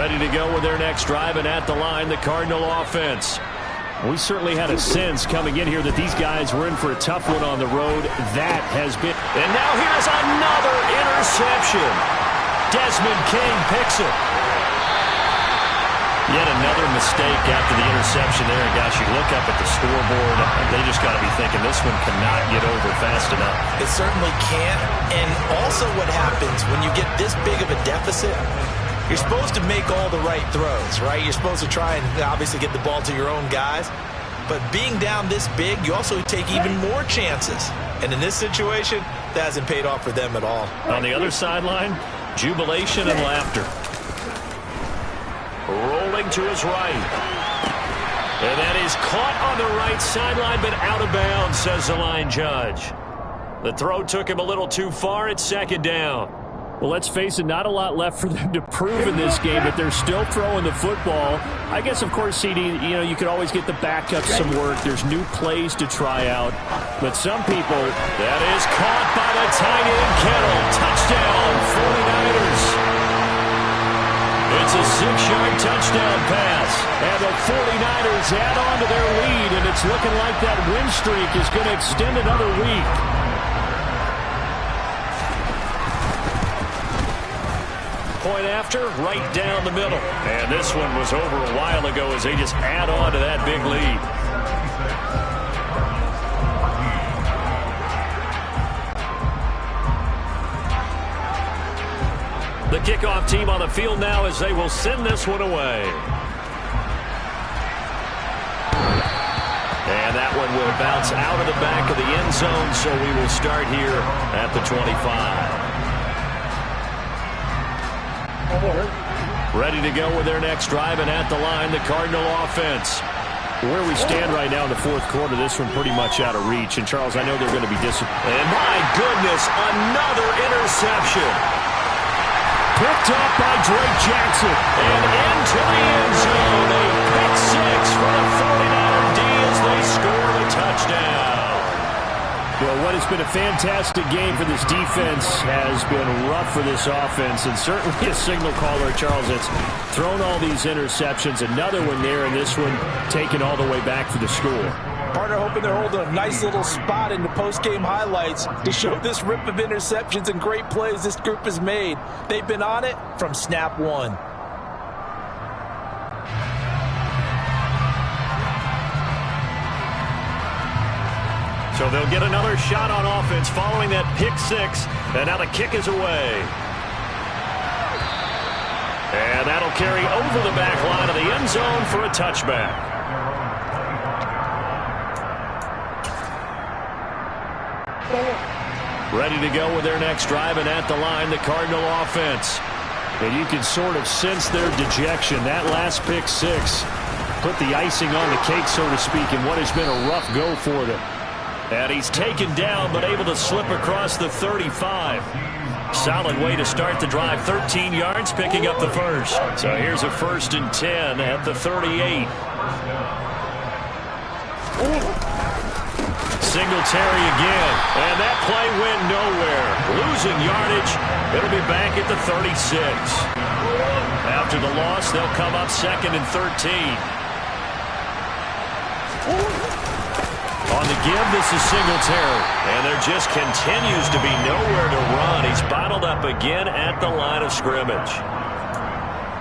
[SPEAKER 2] Ready to go with their next drive, and at the line, the Cardinal offense. We certainly had a sense coming in here that these guys were in for a tough one on the road. That has been... And now here's another interception. Desmond King picks it. Yet another mistake after the interception there. And gosh, you look up at the scoreboard, they just got to be thinking this one cannot get over fast enough.
[SPEAKER 4] It certainly can't. And also what happens when you get this big of a deficit, you're supposed to make all the right throws, right? You're supposed to try and obviously get the ball to your own guys. But being down this big, you also take even more chances. And in this situation, that hasn't paid off for them at all.
[SPEAKER 2] On the other sideline, jubilation and laughter. Rolling to his right. And that is caught on the right sideline, but out of bounds, says the line judge. The throw took him a little too far. It's second down. Well, let's face it, not a lot left for them to prove in this game, but they're still throwing the football. I guess, of course, CD, you could always get the backup some work. There's new plays to try out. But some people, that is caught by the tight end, Kittle. Touchdown, 49ers. It's a 6-yard touchdown pass. And the 49ers add on to their lead, and it's looking like that win streak is going to extend another week. Point after, right down the middle. And this one was over a while ago as they just add on to that big lead. The kickoff team on the field now as they will send this one away. And that one will bounce out of the back of the end zone, so we will start here at the 25. Ready to go with their next drive, and at the line, the Cardinal offense. Where we stand right now in the fourth quarter, this one pretty much out of reach. And, Charles, I know they're going to be disappointed. And, my goodness, another interception. Picked up by Drake Jackson. And into the end zone. A pick six for the 49er D as they score the touchdown. Well, what has been a fantastic game for this defense has been rough for this offense, and certainly a signal caller, Charles, that's thrown all these interceptions. Another one there, and this one taken all the way back for the score.
[SPEAKER 4] Partner hoping they're holding a nice little spot in the post-game highlights to show this rip of interceptions and great plays this group has made. They've been on it from snap one.
[SPEAKER 2] So they'll get another shot on offense following that pick six, and now the kick is away. And that'll carry over the back line of the end zone for a touchback. Ready to go with their next drive, and at the line, the Cardinal offense. And you can sort of sense their dejection. That last pick six put the icing on the cake, so to speak, in what has been a rough go for them. And he's taken down, but able to slip across the 35. Solid way to start the drive. 13 yards, picking up the first. So here's a 1st and 10 at the 38. Singletary again. And that play went nowhere. Losing yardage. It'll be back at the 36. After the loss, they'll come up 2nd and 13. On the give, this is Singletary. And there just continues to be nowhere to run. He's bottled up again at the line of scrimmage.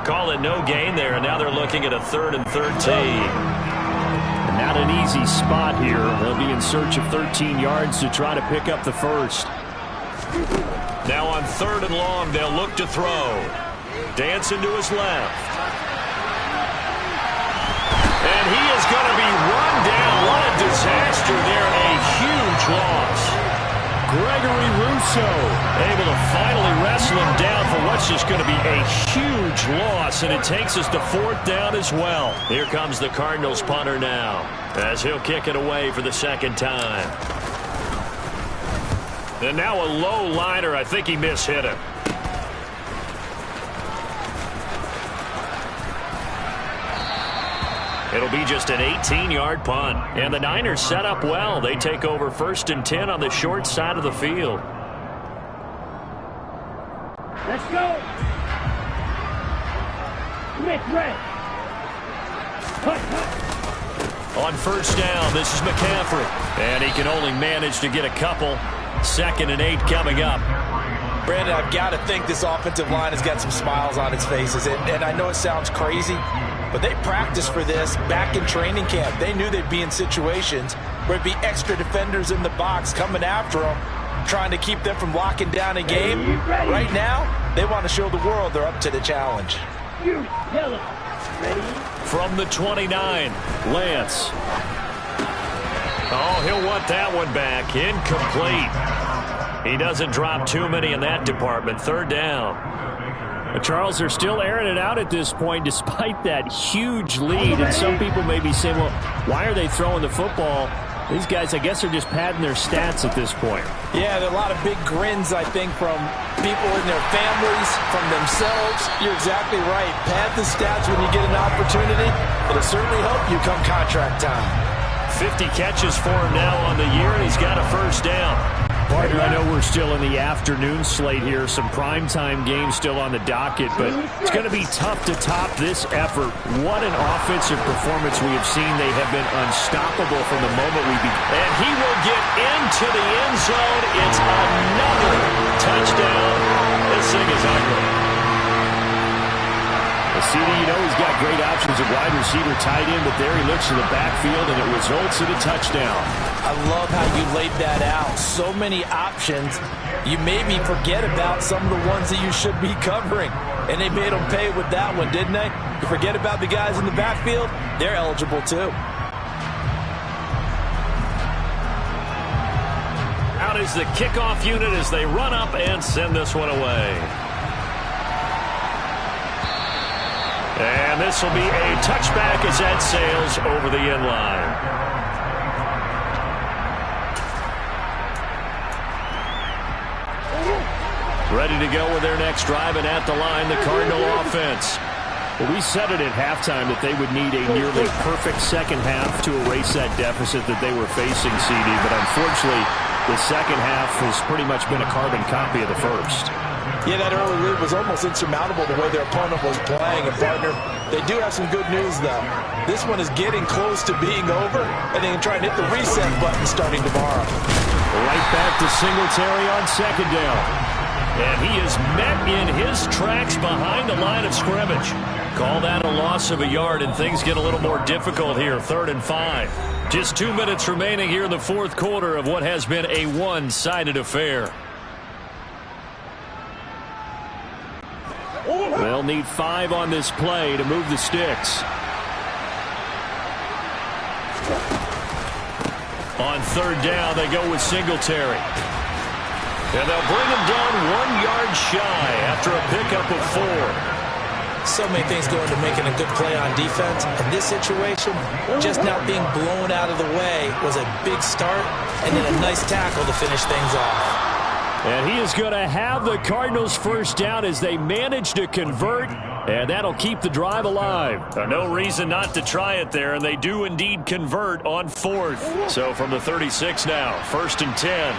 [SPEAKER 2] Call it no gain there, and now they're looking at a 3rd and 13. And not an easy spot here. They'll be in search of 13 yards to try to pick up the first. Now on 3rd and long, they'll look to throw. Dancing to his left. And he is going to be run down. What a disaster there. A huge loss. Gregory Rousseau able to finally wrestle him down for what's just going to be a huge loss. And it takes us to 4th down as well. Here comes the Cardinals punter now, as he'll kick it away for the 2nd time. And now a low liner. I think he mishit him. It'll be just an 18-yard punt. And the Niners set up well. They take over 1st and 10 on the short side of the field.
[SPEAKER 3] Let's go.
[SPEAKER 2] On first down, this is McCaffrey. And he can only manage to get a couple. 2nd and 8 coming up.
[SPEAKER 4] Brandon, I've got to think this offensive line has got some smiles on its faces. And I know it sounds crazy, but they practiced for this back in training camp. They knew they'd be in situations where it'd be extra defenders in the box coming after them, trying to keep them from locking down a game. Right now, they want to show the world they're up to the challenge.
[SPEAKER 2] From the 29, Lance. Oh, he'll want that one back. Incomplete. He doesn't drop too many in that department. 3rd down. Charles, they're still airing it out at this point despite that huge lead. And some people may be saying, well, why are they throwing the football? These guys, I guess, are just padding their stats at this point.
[SPEAKER 4] Yeah, there are a lot of big grins, I think, from people in their families, from themselves. You're exactly right. Pad the stats when you get an opportunity. It'll certainly help you come contract time.
[SPEAKER 2] 50 catches for him now on the year, and he's got a first down. Partner, I know we're still in the afternoon slate here. Some primetime games still on the docket, but it's going to be tough to top this effort. What an offensive performance we have seen. They have been unstoppable from the moment we began. And he will get into the end zone. It's another touchdown. This thing is ugly. CD, you know he's got great options at wide receiver, tight end, but there he looks to the backfield, and it results in a touchdown.
[SPEAKER 4] I love how you laid that out. So many options. You made me forget about some of the ones that you should be covering, and they made them pay with that one, didn't they? You forget about the guys in the backfield, they're eligible too.
[SPEAKER 2] Out is the kickoff unit as they run up and send this one away. And this will be a touchback as that sails over the end line. Ready to go with their next drive, and at the line, the Cardinal offense. Well, we said it at halftime that they would need a nearly perfect second half to erase that deficit that they were facing, CD. But unfortunately, the second half has pretty much been a carbon copy of the first.
[SPEAKER 4] Yeah, that early lead was almost insurmountable the way their opponent was playing. And, partner, they do have some good news, though. This one is getting close to being over, and they can try and hit the reset button starting tomorrow.
[SPEAKER 2] Right back to Singletary on 2nd down. And he is met in his tracks behind the line of scrimmage. Call that a loss of a yard, and things get a little more difficult here. 3rd and 5. Just 2 minutes remaining here in the 4th quarter of what has been a one-sided affair. They'll need 5 on this play to move the sticks. On 3rd down, they go with Singletary. And they'll bring him down 1 yard shy after a pickup of 4.
[SPEAKER 4] So many things go into making a good play on defense. In this situation, just not being blown out of the way was a big start, and then a nice tackle to finish things off.
[SPEAKER 2] And he is going to have the Cardinals first down as they manage to convert, and that'll keep the drive alive. No reason not to try it there, and they do indeed convert on 4th. So from the 36 now, 1st and 10.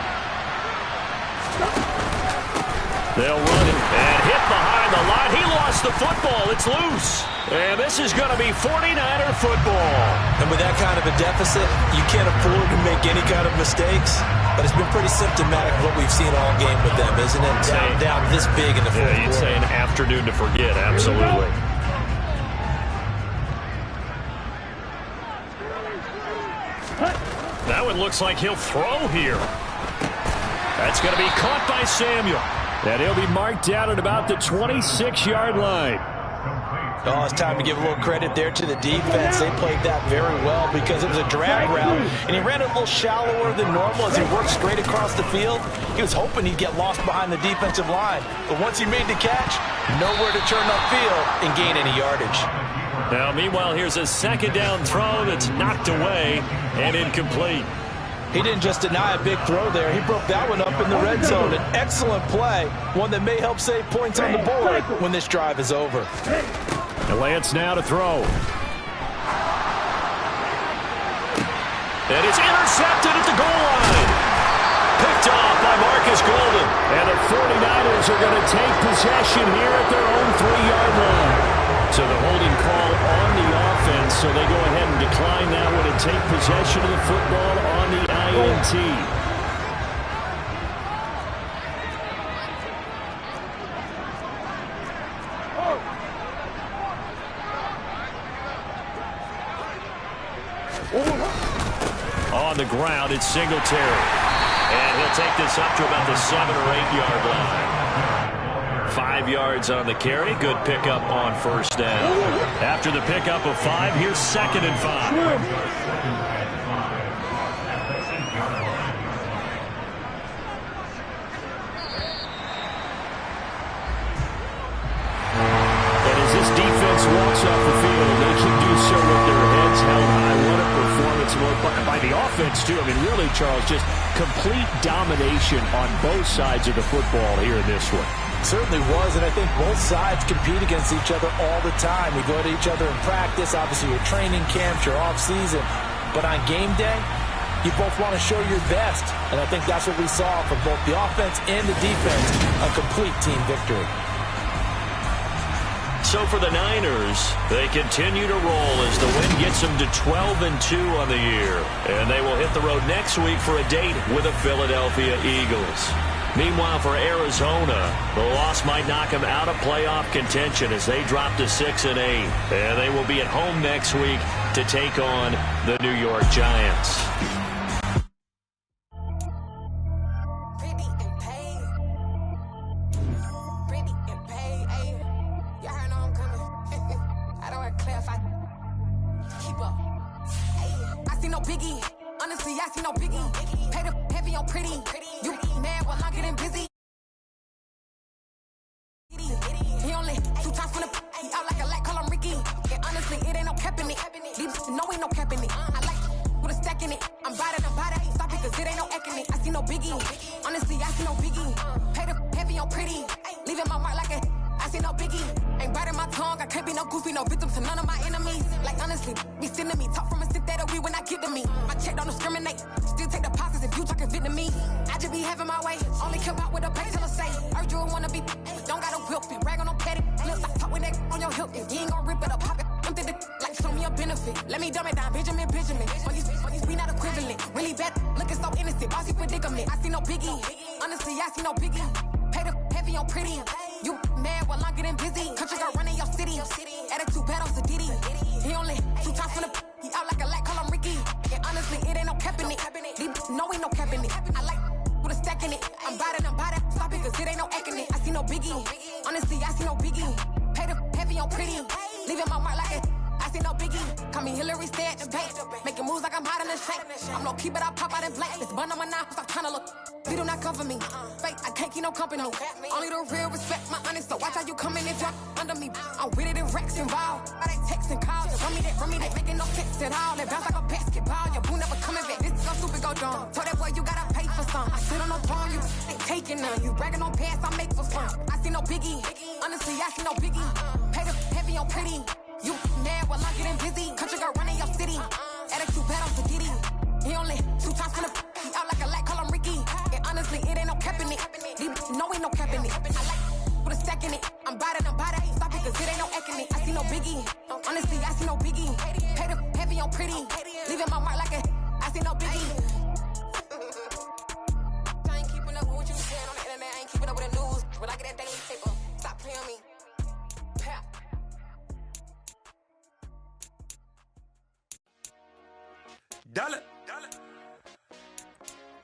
[SPEAKER 2] They'll run it and hit behind the line. He lost the football. It's loose. And this is going to be 49er football.
[SPEAKER 4] And with that kind of a deficit, you can't afford to make any kind of mistakes. But it's been pretty symptomatic of what we've seen all game with them, isn't it? Down this big in the 4th quarter.
[SPEAKER 2] You'd say an afternoon to forget, absolutely. That one looks like he'll throw here. That's going to be caught by Samuel. And he'll be marked down at about the 26-yard line.
[SPEAKER 4] Oh, it's time to give a little credit there to the defense. They played that very well because it was a drag route, and he ran it a little shallower than normal as he worked straight across the field. He was hoping he'd get lost behind the defensive line, but once he made the catch, nowhere to turn upfield and gain any yardage.
[SPEAKER 2] Now, meanwhile, here's a 2nd down throw that's knocked away and incomplete.
[SPEAKER 4] He didn't just deny a big throw there. He broke that one up in the red zone. An excellent play, one that may help save points on the board when this drive is over.
[SPEAKER 2] And Lance now to throw. And it's intercepted at the goal line. Picked off by Marcus Golden. And the 49ers are going to take possession here at their own 3-yard line. So the holding call on the offense, so they go ahead and decline that one and take possession of the football on the INT. On the ground, it's Singletary. And he'll take this up to about the 7 or 8 yard line. 5 yards on the carry. Good pickup on first down. After the pickup of 5, here's 2nd and 5. Defense walks off the field, and they can do so with their heads held high. What a performance by the offense, too. I mean, really, Charles, just complete domination on both sides of the football here in this one.
[SPEAKER 4] Certainly was, and I think both sides compete against each other all the time. You go to each other in practice, obviously your training camps, your off-season. But on game day, you both want to show your best. And I think that's what we saw from both the offense and the defense, a complete team victory.
[SPEAKER 2] So for the Niners, they continue to roll as the win gets them to 12-2 on the year. And they will hit the road next week for a date with the Philadelphia Eagles. Meanwhile, for Arizona, the loss might knock them out of playoff contention as they drop to 6-8. And they will be at home next week to take on the New York Giants.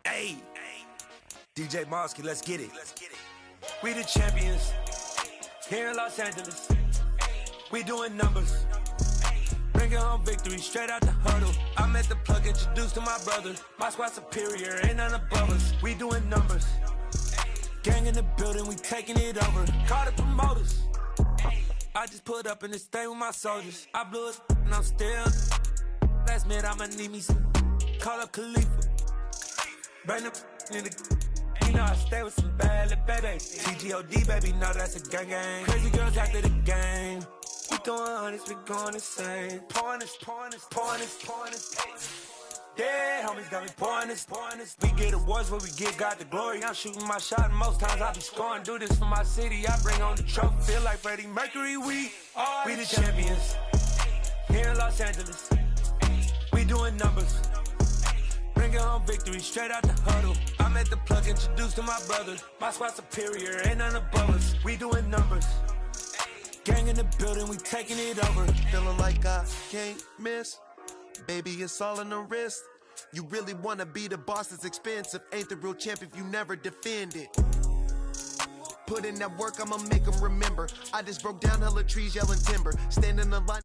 [SPEAKER 5] Hey, DJ Mosky, let's get it. We the champions here in Los Angeles. We doing numbers, bringing home victory straight out the huddle. I'm at the plug, introduced to my brother. My squad superior, ain't none above us. We doing numbers, gang in the building, we taking it over. Call the promoters. I just put up in this thing with my soldiers. I blew it and I'm still. Last minute I'ma need me some. Call up Khalifa. Burn the in the. You know I stay with some bad little baby. TGOD, baby, know that's a gang gang. Crazy girls after the game. We throwing hundreds, we going insane. Pointers. Yeah, homies got me pouring this. We get awards where we give God the glory. I'm shooting my shot, and most times I be scoring. Do this for my city, I bring on the trophy. Feel like Freddie Mercury, we the champions. Here in Los Angeles, we doing numbers. Bringing home victory straight out the huddle. I'm at the plug, introduced to my brother. My squad superior, ain't none above us. We doing numbers. Gang in the building, we taking it over.
[SPEAKER 6] Feeling like I can't miss. Baby, it's all in the wrist. You really wanna be the boss, it's expensive. Ain't the real champ if you never defend it. Put in that work, I'ma make them remember. I just broke down hella trees, yelling timber. Stand in the line.